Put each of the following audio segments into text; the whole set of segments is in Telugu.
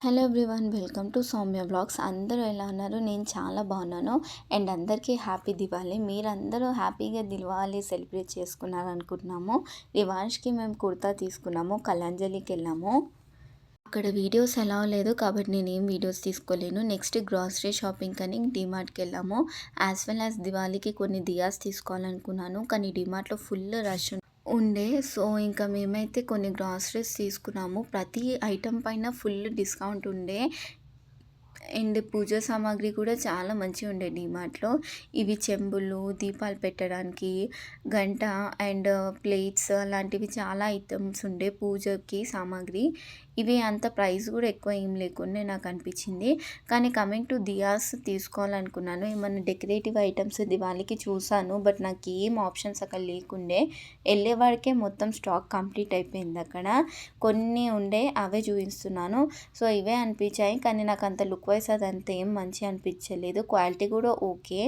Hello everyone, welcome to Soumya blogs. అందరూ ఎలా ఉన్నారు? నేను చాలా బాగున్నాను. అండ్ అందరికీ హ్యాపీ దివాళీ. మీరందరూ హ్యాపీగా దివాళీ సెలబ్రేట్ చేసుకున్నారు అనుకుంటున్నాము. రివాన్ష్కి మేము కుర్తా తీసుకున్నాము, కళాంజలికి వెళ్ళాము. అక్కడ వీడియోస్ ఎలా లేదు కాబట్టి నేను ఏం వీడియోస్ తీసుకోలేను. నెక్స్ట్ గ్రాసరీ షాపింగ్ అని డిమార్ట్కి వెళ్ళాము. యాజ్ వెల్ యాజ్ దివాళీకి కొన్ని దియాస్ తీసుకోవాలనుకున్నాను, కానీ డిమార్ట్లో ఫుల్ రష్ ఉండే. సో ఇంకా మేమైతే కొన్ని గ్రాసరీస్ తీసుకున్నాము. ప్రతి ఐటెం పైన ఫుల్ డిస్కౌంట్ ఉండే. అండ్ పూజ సామాగ్రి కూడా చాలా మంచిగా ఉండే డిమార్ట్లో. ఇవి చెంబులు, దీపాలు పెట్టడానికి, గంట అండ్ ప్లేట్స్ అలాంటివి చాలా ఐటమ్స్ ఉండే పూజకి సామాగ్రి. ఇవి అంత ప్రైస్ కూడా ఎక్కువ ఏం లేకుండా నాకు అనిపించింది. కానీ కమింగ్ టు దియాస్ తీసుకోవాలనుకున్నాను. ఏమన్నా డెకరేటివ్ ఐటమ్స్ దివాళీకి చూసాను, బట్ నాకు ఏం ఆప్షన్స్ అక్కడ లేకుండే. వెళ్ళేవాడికే మొత్తం స్టాక్ కంప్లీట్ అయిపోయింది. అక్కడ కొన్ని ఉండే, అవే చూపిస్తున్నాను. సో ఇవే అనిపించాయి, కానీ నాకు అంత లుక్ వైజ్ అదంతా ఏం మంచి అనిపించలేదు. క్వాలిటీ కూడా ఓకే,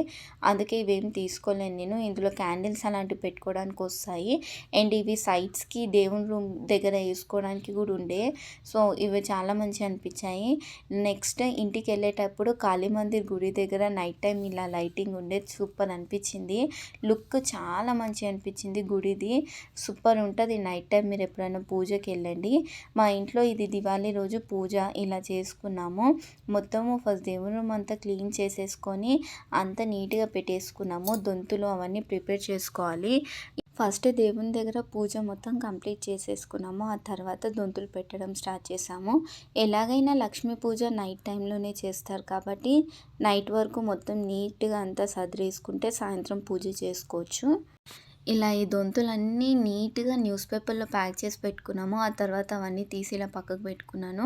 అందుకే ఇవేం తీసుకోలేను నేను. ఇందులో క్యాండిల్స్ అలాంటివి పెట్టుకోవడానికి వస్తాయి. అండ్ ఇవి సైడ్స్కి దేవుని రూమ్ దగ్గర వేసుకోవడానికి కూడా ఉండే. సో ఇవి చాలా మంచి అనిపించాయి. నెక్స్ట్ ఇంటికి వెళ్ళేటప్పుడు కాళీమందిర్ గుడి దగ్గర నైట్ టైం ఇలా లైటింగ్ ఉండే, సూపర్ అనిపించింది. లుక్ చాలా మంచి అనిపించింది. గుడిది సూపర్ ఉంటుంది నైట్ టైం. మీరు ఎప్పుడైనా పూజకి వెళ్ళండి. మా ఇంట్లో ఇది దివాళీ రోజు పూజ ఇలా చేసుకున్నాము. మొత్తము ఫస్ట్ దేవుని రూమ్ అంతా క్లీన్ చేసేసుకొని అంతా నీట్గా పెట్టేసుకున్నాము. దొంతులు అవన్నీ ప్రిపేర్ చేసుకోవాలి. ఫస్ట్ దేవుని దగ్గర పూజ మొత్తం కంప్లీట్ చేసేసుకున్నాము. ఆ తర్వాత దొంతులు పెట్టడం స్టార్ట్ చేసాము. ఎలాగైనా లక్ష్మీ పూజ నైట్ టైంలోనే చేస్తారు కాబట్టి నైట్ వరకు మొత్తం నీట్గా అంతా సదిరేసుకుంటే సాయంత్రం పూజ చేసుకోవచ్చు. ఇలా ఈ దొంతులన్నీ నీట్గా న్యూస్ పేపర్లో ప్యాక్ చేసి పెట్టుకున్నాము. ఆ తర్వాత అవన్నీ తీసి ఇలా పక్కకు పెట్టుకున్నాను.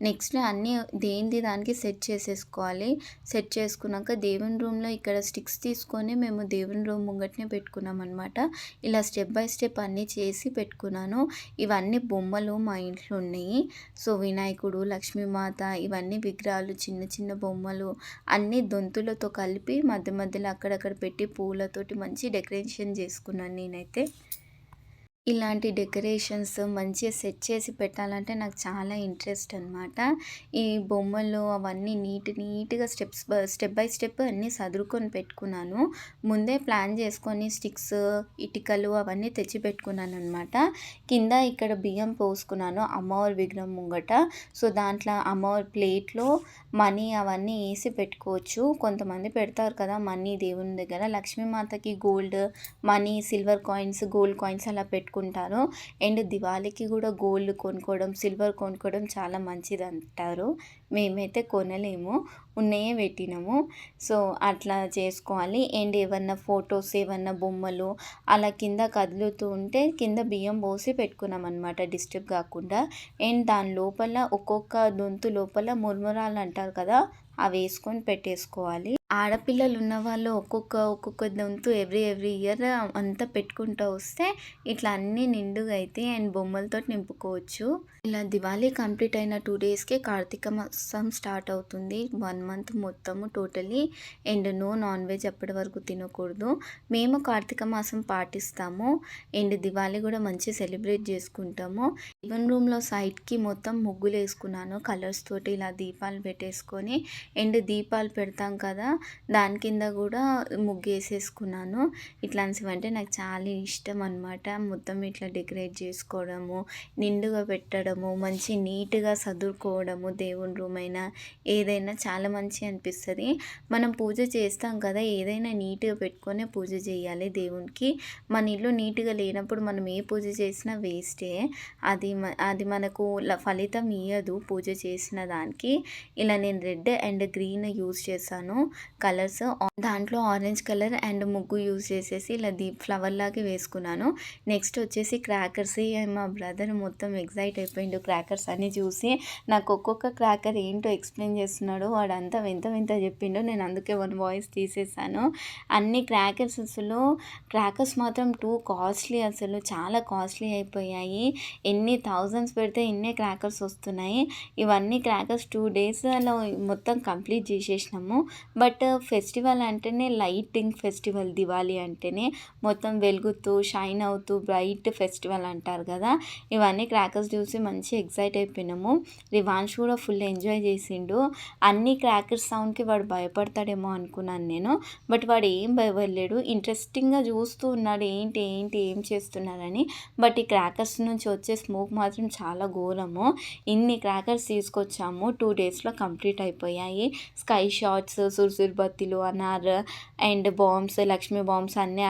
నెక్స్ట్ అన్నీ దేనిది దానికి సెట్ చేసేసుకోవాలి. సెట్ చేసుకున్నాక దేవుని రూమ్లో ఇక్కడ స్టిక్స్ తీసుకొని మేము దేవుని రూమ్ ముంగట్నే పెట్టుకున్నాం అనమాట. ఇలా స్టెప్ బై స్టెప్ అన్నీ చేసి పెట్టుకున్నాను. ఇవన్నీ బొమ్మలు మా ఇంట్లో ఉన్నాయి. సో వినాయకుడు, లక్ష్మీమాత, ఇవన్నీ విగ్రహాలు, చిన్న చిన్న బొమ్మలు అన్నీ దొంతులతో కలిపి మధ్య మధ్యలో అక్కడక్కడ పెట్టి పూలతోటి మంచి డెకరేషన్ చేసుకున్నాను నేనైతే. ఇలాంటి డెకరేషన్స్ మంచిగా సెట్ చేసి పెట్టాలంటే నాకు చాలా ఇంట్రెస్ట్ అనమాట. ఈ బొమ్మలు అవన్నీ నీట్గా స్టెప్ బై స్టెప్ అన్నీ సదురుకొని పెట్టుకున్నాను. ముందే ప్లాన్ చేసుకొని స్టిక్స్, ఇటుకలు అవన్నీ తెచ్చి పెట్టుకున్నాను అనమాట. కింద ఇక్కడ బియ్యం పోసుకున్నాను అమ్మవారి విగ్రహం ముంగట. సో దాంట్లో అమ్మవారి ప్లేట్లో మనీ అవన్నీ వేసి పెట్టుకోవచ్చు. కొంతమంది పెడతారు కదా మనీ దేవుని దగ్గర. లక్ష్మీమాతకి gold money, silver coins, gold coins అలా పెట్టుకుంటారు. అండ్ దివాళీకి కూడా గోల్డ్ కొనుక్కోవడం, సిల్వర్ కొనుక్కోవడం చాలా మంచిది అంటారు. మేమైతే కొనలేము, ఉన్నాయే పెట్టినాము. సో అట్లా చేసుకోవాలి. అండ్ ఏమన్నా ఫొటోస్, ఏమన్నా బొమ్మలు అలా కింద కదులుతూ ఉంటే కింద బియ్యం పోసి పెట్టుకున్నాం అనమాట, డిస్టర్బ్ కాకుండా. అండ్ దాని లోపల ఒక్కొక్క దొంతు లోపల మురుమురాలు అంటారు కదా, అవి వేసుకొని పెట్టేసుకోవాలి. ఆడపిల్లలు ఉన్న వాళ్ళు ఒక్కొక్క దొంతు ఎవ్రీ ఇయర్ అంతా పెట్టుకుంటూ వస్తే ఇట్లా అన్నీ నిండుగా అయితే అండ్ బొమ్మలతో నింపుకోవచ్చు. ఇలా దివాళీ కంప్లీట్ అయిన 2 డేస్కే కార్తీక మాసం స్టార్ట్ అవుతుంది. 1 మంత్ మొత్తము totally. And no non veg అప్పటి వరకు తినకూడదు. మేము కార్తీక మాసం పాటిస్తాము. అండ్ దివాళీ కూడా మంచి సెలబ్రేట్ చేసుకుంటాము. ఈవెన్ రూమ్లో సైడ్కి మొత్తం ముగ్గులు వేసుకున్నాను కలర్స్ తోటి. ఇలా దీపాలు పెట్టేసుకొని అండ్ దీపాలు పెడతాం కదా, దాని కింద కూడా ముగ్గు వేసేసుకున్నాను. ఇట్లాంటివంటే నాకు చాలా ఇష్టం అనమాట. మొత్తం ఇట్లా డెకరేట్ చేసుకోవడము, నిండుగా పెట్టడము, మంచి నీట్గా సదురుకోవడము. దేవుని రూమ్ అయినా ఏదైనా చాలా మంచి అనిపిస్తుంది. మనం పూజ చేస్తాం కదా, ఏదైనా నీట్గా పెట్టుకొని పూజ చేయాలి దేవునికి. మన ఇల్లు నీట్గా లేనప్పుడు మనం ఏ పూజ చేసినా వేస్టే. అది మనకు ఫలితం ఇయ్యదు పూజ చేసిన దానికి. ఇలా నేను రెడ్ అండ్ గ్రీన్ యూజ్ చేశాను కలర్స్. దాంట్లో ఆరెంజ్ కలర్ అండ్ ముగ్గు యూజ్ చేసేసి ఇలా ఫ్లవర్ లాగా వేసుకున్నాను. నెక్స్ట్ వచ్చేసి క్రాకర్స్. మా బ్రదర్ మొత్తం ఎగ్జైట్ అయిపోయిండు క్రాకర్స్ అని చూసి. నాకు ఒక్కొక్క క్రాకర్ ఏంటో ఎక్స్ప్లెయిన్ చేస్తున్నాడు, వాడంతా వింత వింత చెప్పిండు. నేను అందుకే 1 వాయిస్ తీసేసాను. అన్ని క్రాకర్స్ మాత్రం టూ కాస్ట్లీ, అసలు చాలా కాస్ట్లీ అయిపోయాయి. ఎన్ని థౌజండ్స్ పెడితే ఇన్నే క్రాకర్స్ వస్తున్నాయి. ఇవన్నీ క్రాకర్స్ 2 డేస్లో మొత్తం కంప్లీట్ చేసేసినాము. బట్ బట్ ఫెస్టివల్ అంటేనే లైటింగ్ ఫెస్టివల్ దివాళీ అంటేనే మొత్తం వెలుగుతూ షైన్ అవుతూ బ్రైట్ ఫెస్టివల్ అంటారు కదా. ఇవన్నీ క్రాకర్స్ చూసి మంచి ఎక్సైట్ అయిపోయినాము. రివాన్ష్ కూడా ఫుల్ ఎంజాయ్ చేసిండు. అన్ని క్రాకర్స్ సౌండ్కి వాడు భయపడతాడేమో అనుకున్నాను నేను, బట్ వాడు ఏం భయపడలేడు. ఇంట్రెస్టింగ్గా చూస్తూ ఉన్నాడు ఏంటి ఏంటి ఏం చేస్తున్నారని. బట్ ఈ క్రాకర్స్ నుంచి వచ్చే స్మోక్ మాత్రం చాలా ఘోరము. ఇన్ని క్రాకర్స్ తీసుకొచ్చాము, 2 డేస్లో కంప్లీట్ అయిపోయాయి. స్కై షాట్స్, సుర్సుర్ బత్తిలు, అనార్ అండ్ బాంబ్స్, లక్ష్మీ బాంబ్స్ అన్నీ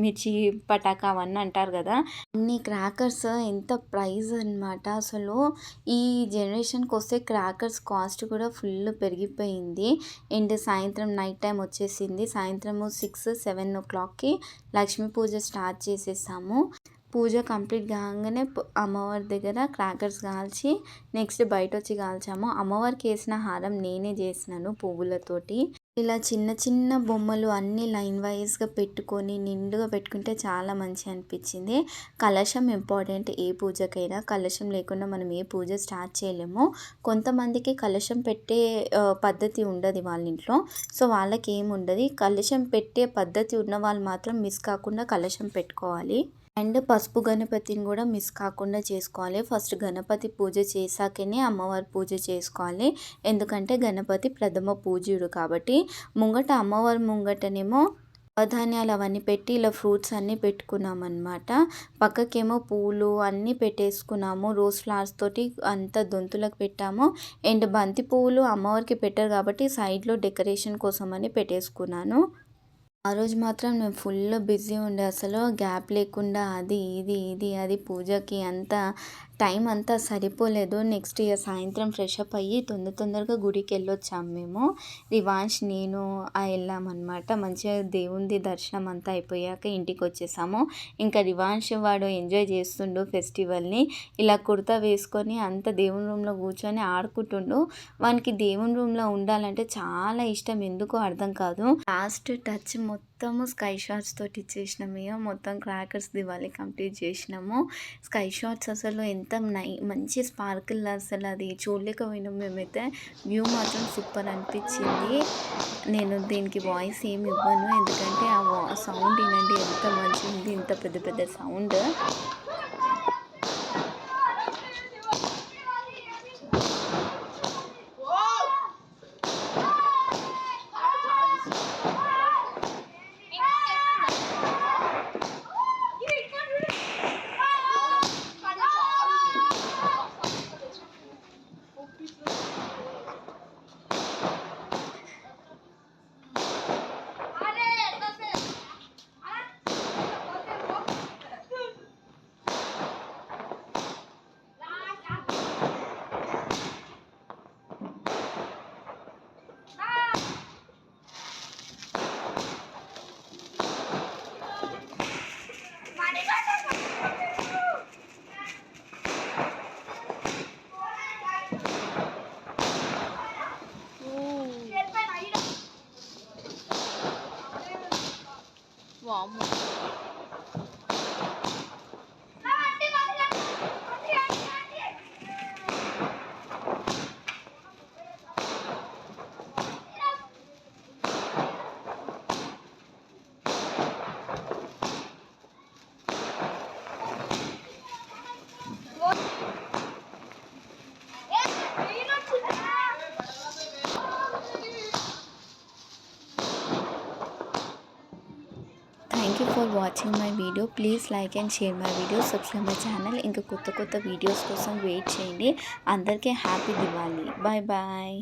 మిర్చి పటాకా అవన్నీ అంటారు కదా. అన్ని క్రాకర్స్ ఎంత ప్రైజ్ అనమాట. అసలు ఈ జనరేషన్కి వస్తే క్రాకర్స్ కాస్ట్ కూడా ఫుల్ పెరిగిపోయింది. అండ్ సాయంత్రం నైట్ టైం వచ్చేసింది. సాయంత్రము 6-7 ఓ క్లాక్కి లక్ష్మీ పూజ స్టార్ట్ చేసేసాము. పూజ కంప్లీట్ కాగానే అమ్మవారి దగ్గర క్రాకర్స్ కాల్చి నెక్స్ట్ బయట వచ్చి కాల్చాము. అమ్మవారికి వేసిన హారం నేనే చేసినాను పువ్వులతోటి. ఇలా చిన్న చిన్న బొమ్మలు అన్నీ లైన్ వైజ్గా పెట్టుకొని నిండుగా పెట్టుకుంటే చాలా మంచి అనిపించింది. కలశం ఇంపార్టెంట్ ఏ పూజకైనా. కలశం లేకుండా మనం ఏ పూజ స్టార్ట్ చేయలేము. కొంతమందికి కలశం పెట్టే పద్ధతి ఉండదు వాళ్ళ ఇంట్లో, సో వాళ్ళకి ఏముండదు. కలశం పెట్టే పద్ధతి ఉన్న వాళ్ళు మాత్రం మిస్ కాకుండా కలశం పెట్టుకోవాలి. అండ్ పసుపు గణపతిని కూడా మిస్ కాకుండా చేసుకోవాలి. ఫస్ట్ గణపతి పూజ చేశాకనే అమ్మవారి పూజ చేసుకోవాలి. ఎందుకంటే గణపతి ప్రథమ పూజ్యుడు కాబట్టి. ముంగట అమ్మవారి ముంగటనేమో ధాన్యాలు అవన్నీ పెట్టి ఇలా ఫ్రూట్స్ అన్నీ పెట్టుకున్నాం అనమాట. పక్కకేమో పూలు అన్నీ పెట్టేసుకున్నాము. రోజ్ ఫ్లవర్స్ తోటి అంత దొంతులకు పెట్టాము. అండ్ బంతి పువ్వులు అమ్మవారికి పెట్టారు కాబట్టి సైడ్లో డెకరేషన్ కోసం అని పెట్టేసుకున్నాను. ఆ రోజు మాత్రం నేను ఫుల్ బిజీ ఉండే, అసలు గ్యాప్ లేకుండా అది పూజకి అంత టైం అంతా సరిపోలేదు. నెక్స్ట్ ఇయర్ సాయంత్రం ఫ్రెష్ అప్ అయ్యి తొందరగా గుడికి వెళ్ళొచ్చాము మేము. రివాన్ష్ నేను వెళ్ళామన్నమాట. మంచిగా దేవుంది దర్శనం అంతా అయిపోయాక ఇంటికి వచ్చేసాము. ఇంకా రివాన్ష్ వాడు ఎంజాయ్ చేస్తుండు ఫెస్టివల్ని. ఇలా కుర్తా వేసుకొని అంత దేవుని రూమ్లో కూర్చొని ఆడుకుంటుండు. వానికి దేవుని రూమ్లో ఉండాలంటే చాలా ఇష్టం, ఎందుకో అర్థం కాదు. లాస్ట్ టచ్ మొత్తము స్కై షాట్స్ తోటి ఇచ్చేసినాము. ఇక మొత్తం క్రాకర్స్ దివాళీ కంప్లీట్ చేసినాము. స్కై షాట్స్ అసలు ఎంత మంచి స్పార్కిల్, అసలు అది చూడలేకపోయినాం మేమైతే. వ్యూ మాత్రం సూపర్ అనిపించింది. నేను దీనికి వాయిస్ ఏమి ఇవ్వను, ఎందుకంటే ఆ సౌండ్ వినండి ఎంత మంచిగా ఉంది, ఇంత పెద్ద సౌండ్. వామ్మో! Thank you for watching my video. Please like and share my video, subscribe my channel. ఇంకా కొత్త వీడియోస్ కోసం వెయిట్ చేయండి. అందరికీ హ్యాపీ దివాళీ. Bye bye.